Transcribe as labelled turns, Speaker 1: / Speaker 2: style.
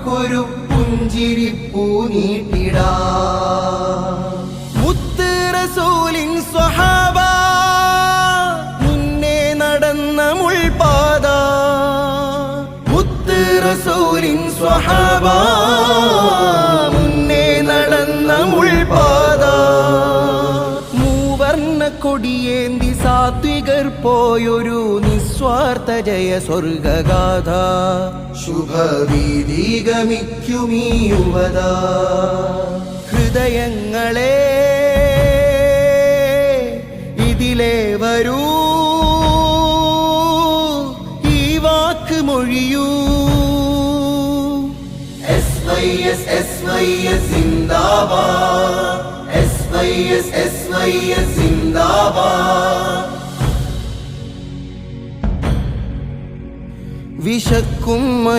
Speaker 1: നമുക്കൊരു പുഞ്ചിരിപ്പൂ നീട്ടിടാ. മുത്ത് റസൂലിൻ സ്വഹാബ മുന്നേ നടന്ന മുൾപാത. മുത്ത് റസൂലിൻ സ്വഹാബ മുന്നേ നടന്ന മുൾപാത. മൂവർണ്ണ കൊടിയേന്തി സാത്വികർ പോയൊരു നിസ്വാർത്ഥ ജയ സ്വർഗഗാഥ. ശുഭവീതിഗമിക്കുമീ യുവത. ഹൃദയങ്ങളെ ഇതിലേ വരൂ, ഈ വാക്ക് മൊഴിയൂ. SYS SYS സിന്ദാബാദ്, SYS SYS സിന്ദാബാദ്. വിശക്കും